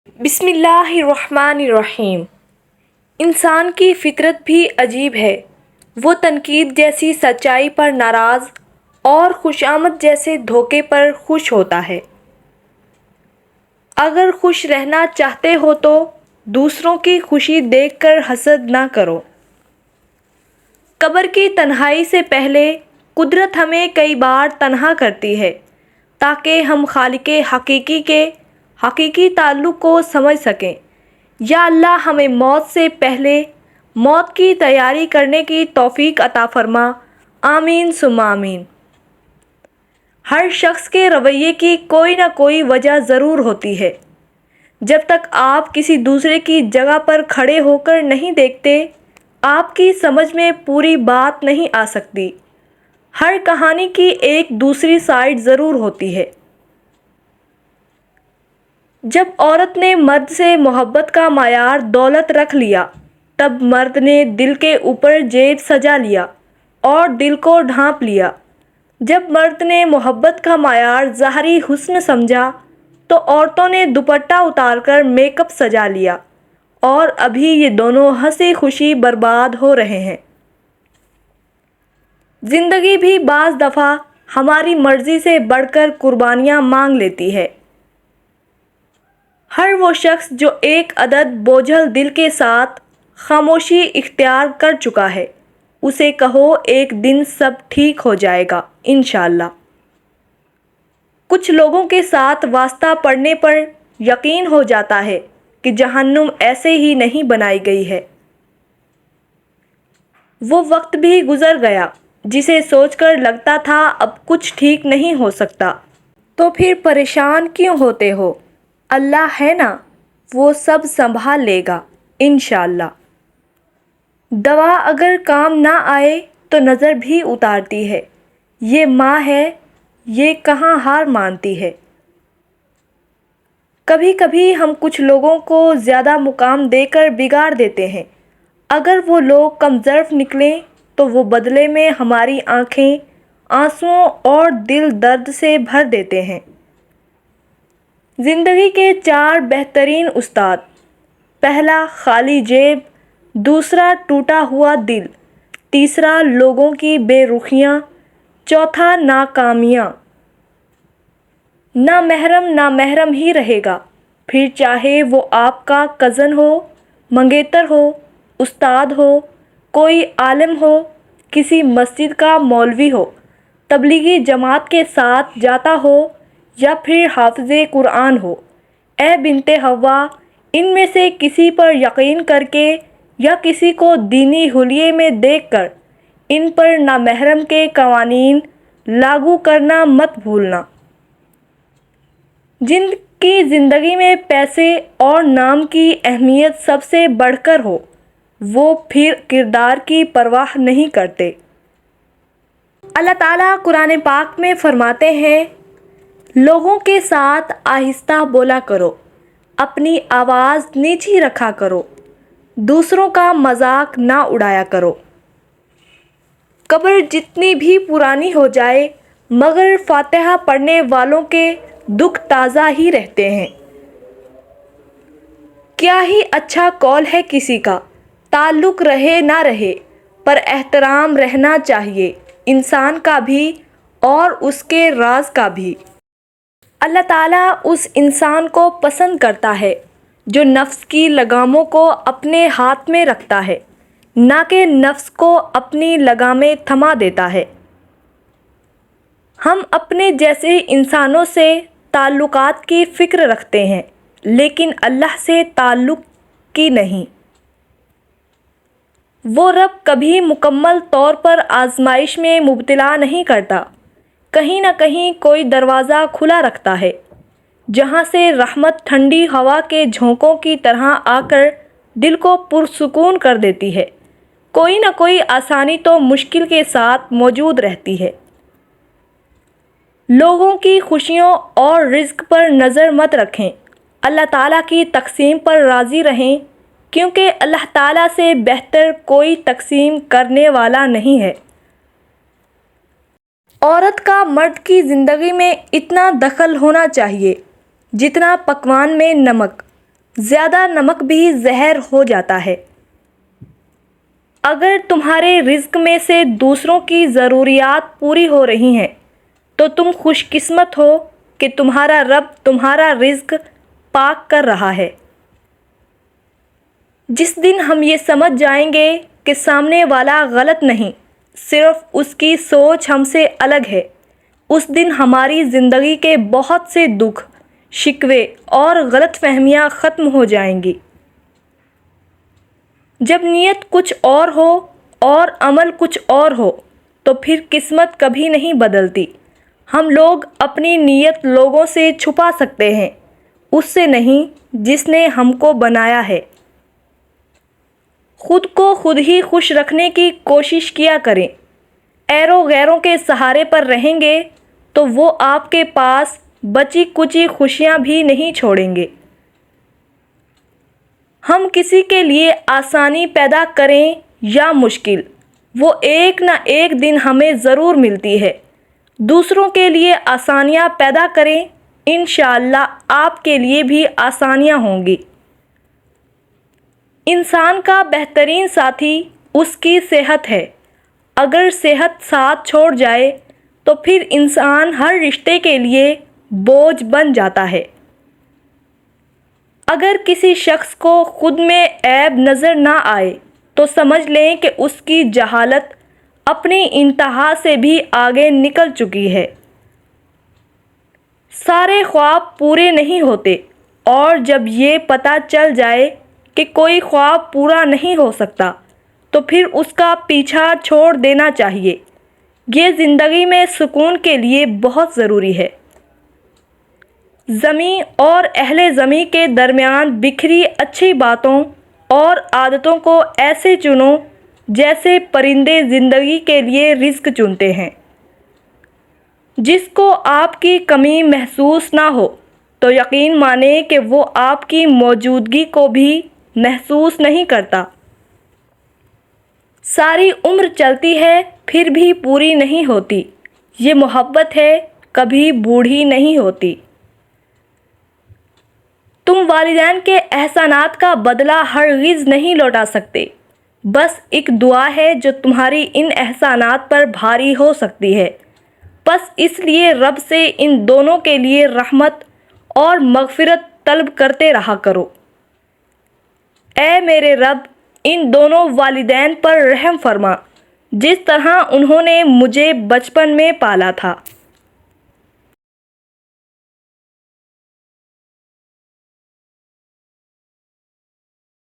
بسم اللہ الرحمن الرحیم۔ انسان کی فطرت بھی عجیب ہے، وہ تنقید جیسی سچائی پر ناراض اور خوشامد جیسے دھوکے پر خوش ہوتا ہے۔ اگر خوش رہنا چاہتے ہو تو دوسروں کی خوشی دیکھ کر حسد نہ کرو۔ قبر کی تنہائی سے پہلے قدرت ہمیں کئی بار تنہا کرتی ہے تاکہ ہم خالق حقیقی کے حقیقی تعلق کو سمجھ سکیں۔ یا اللہ ہمیں موت سے پہلے موت کی تیاری کرنے کی توفیق عطا فرما، آمین ثم آمین۔ ہر شخص کے رویے کی کوئی نہ کوئی وجہ ضرور ہوتی ہے۔ جب تک آپ کسی دوسرے کی جگہ پر کھڑے ہو کر نہیں دیکھتے، آپ کی سمجھ میں پوری بات نہیں آ سکتی۔ ہر کہانی کی ایک دوسری سائیڈ ضرور ہوتی ہے۔ جب عورت نے مرد سے محبت کا معیار دولت رکھ لیا، تب مرد نے دل کے اوپر جیب سجا لیا اور دل کو ڈھانپ لیا۔ جب مرد نے محبت کا معیار ظاہری حسن سمجھا تو عورتوں نے دوپٹہ اتار کر میک اپ سجا لیا، اور ابھی یہ دونوں ہنسی خوشی برباد ہو رہے ہیں۔ زندگی بھی بعض دفعہ ہماری مرضی سے بڑھ کر قربانیاں مانگ لیتی ہے۔ ہر وہ شخص جو ایک عدد بوجھل دل کے ساتھ خاموشی اختیار کر چکا ہے، اسے کہو ایک دن سب ٹھیک ہو جائے گا انشاءاللہ۔ کچھ لوگوں کے ساتھ واسطہ پڑنے پر یقین ہو جاتا ہے کہ جہنم ایسے ہی نہیں بنائی گئی ہے۔ وہ وقت بھی گزر گیا جسے سوچ کر لگتا تھا اب کچھ ٹھیک نہیں ہو سکتا، تو پھر پریشان کیوں ہوتے ہو؟ اللہ ہے نا، وہ سب سنبھال لے گا انشاءاللہ۔ دوا اگر کام نہ آئے تو نظر بھی اتارتی ہے، یہ ماں ہے، یہ کہاں ہار مانتی ہے۔ کبھی کبھی ہم کچھ لوگوں کو زیادہ مقام دے کر بگاڑ دیتے ہیں۔ اگر وہ لوگ کم ظرف نکلیں تو وہ بدلے میں ہماری آنکھیں آنسوؤں اور دل درد سے بھر دیتے ہیں۔ زندگی کے 4 بہترین استاد: پہلا خالی جیب، دوسرا ٹوٹا ہوا دل، تیسرا لوگوں کی بے رخیاں، چوتھا ناکامیاں۔ نامحرم ہی رہے گا، پھر چاہے وہ آپ کا کزن ہو، منگیتر ہو، استاد ہو، کوئی عالم ہو، کسی مسجد کا مولوی ہو، تبلیغی جماعت کے ساتھ جاتا ہو، یا پھر حافظ قرآن ہو۔ اے بنت حوا، ان میں سے کسی پر یقین کر کے یا کسی کو دینی حلیے میں دیکھ کر ان پر نامحرم کے قوانین لاگو کرنا مت بھولنا۔ جن کی زندگی میں پیسے اور نام کی اہمیت سب سے بڑھ کر ہو، وہ پھر کردار کی پرواہ نہیں کرتے۔ اللہ تعالیٰ قرآن پاک میں فرماتے ہیں، لوگوں کے ساتھ آہستہ بولا کرو، اپنی آواز نیچی رکھا کرو، دوسروں کا مذاق نہ اڑایا کرو۔ قبر جتنی بھی پرانی ہو جائے مگر فاتحہ پڑھنے والوں کے دکھ تازہ ہی رہتے ہیں۔ کیا ہی اچھا قول ہے کسی کا، تعلق رہے نہ رہے پر احترام رہنا چاہیے، انسان کا بھی اور اس کے راز کا بھی۔ اللہ تعالیٰ اس انسان کو پسند کرتا ہے جو نفس کی لگاموں کو اپنے ہاتھ میں رکھتا ہے، نہ کہ نفس کو اپنی لگامیں تھما دیتا ہے۔ ہم اپنے جیسے انسانوں سے تعلقات کی فکر رکھتے ہیں لیکن اللہ سے تعلق کی نہیں۔ وہ رب کبھی مکمل طور پر آزمائش میں مبتلا نہیں کرتا، کہیں نہ کہیں کوئی دروازہ کھلا رکھتا ہے جہاں سے رحمت ٹھنڈی ہوا کے جھونکوں کی طرح آ کر دل کو پرسکون کر دیتی ہے۔ کوئی نہ کوئی آسانی تو مشکل کے ساتھ موجود رہتی ہے۔ لوگوں کی خوشیوں اور رزق پر نظر مت رکھیں، اللہ تعالیٰ کی تقسیم پر راضی رہیں، کیونکہ اللہ تعالیٰ سے بہتر کوئی تقسیم کرنے والا نہیں ہے۔ عورت کا مرد کی زندگی میں اتنا دخل ہونا چاہیے جتنا پکوان میں نمک، زیادہ نمک بھی زہر ہو جاتا ہے۔ اگر تمہارے رزق میں سے دوسروں کی ضروریات پوری ہو رہی ہیں تو تم خوش قسمت ہو کہ تمہارا رب تمہارا رزق پاک کر رہا ہے۔ جس دن ہم یہ سمجھ جائیں گے کہ سامنے والا غلط نہیں، صرف اس کی سوچ ہم سے الگ ہے، اس دن ہماری زندگی کے بہت سے دکھ، شکوے اور غلط فہمیاں ختم ہو جائیں گی۔ جب نیت کچھ اور ہو اور عمل کچھ اور ہو تو پھر قسمت کبھی نہیں بدلتی۔ ہم لوگ اپنی نیت لوگوں سے چھپا سکتے ہیں، اس سے نہیں جس نے ہم کو بنایا ہے۔ خود کو خود ہی خوش رکھنے کی کوشش کیا کریں۔ ایروں غیروں کے سہارے پر رہیں گے تو وہ آپ کے پاس بچی کچی خوشیاں بھی نہیں چھوڑیں گے۔ ہم کسی کے لیے آسانی پیدا کریں یا مشکل، وہ ایک نہ ایک دن ہمیں ضرور ملتی ہے۔ دوسروں کے لیے آسانیاں پیدا کریں، انشاءاللہ آپ کے لیے بھی آسانیاں ہوں گی۔ انسان کا بہترین ساتھی اس کی صحت ہے۔ اگر صحت ساتھ چھوڑ جائے تو پھر انسان ہر رشتے کے لیے بوجھ بن جاتا ہے۔ اگر کسی شخص کو خود میں عیب نظر نہ آئے تو سمجھ لیں کہ اس کی جہالت اپنی انتہا سے بھی آگے نکل چکی ہے۔ سارے خواب پورے نہیں ہوتے، اور جب یہ پتہ چل جائے کہ کوئی خواب پورا نہیں ہو سکتا تو پھر اس کا پیچھا چھوڑ دینا چاہیے۔ یہ زندگی میں سکون کے لیے بہت ضروری ہے۔ زمیں اور اہل زمیں کے درمیان بکھری اچھی باتوں اور عادتوں کو ایسے چنو جیسے پرندے زندگی کے لیے رزق چنتے ہیں۔ جس کو آپ کی کمی محسوس نہ ہو تو یقین مانیں کہ وہ آپ کی موجودگی کو بھی محسوس نہیں کرتا۔ ساری عمر چلتی ہے پھر بھی پوری نہیں ہوتی، یہ محبت ہے کبھی بوڑھی نہیں ہوتی۔ تم والدین کے احسانات کا بدلہ ہرگز نہیں لوٹا سکتے، بس ایک دعا ہے جو تمہاری ان احسانات پر بھاری ہو سکتی ہے۔ بس اس لیے رب سے ان دونوں کے لیے رحمت اور مغفرت طلب کرتے رہا کرو۔ اے میرے رب، ان دونوں والدین پر رحم فرما جس طرح انہوں نے مجھے بچپن میں پالا تھا۔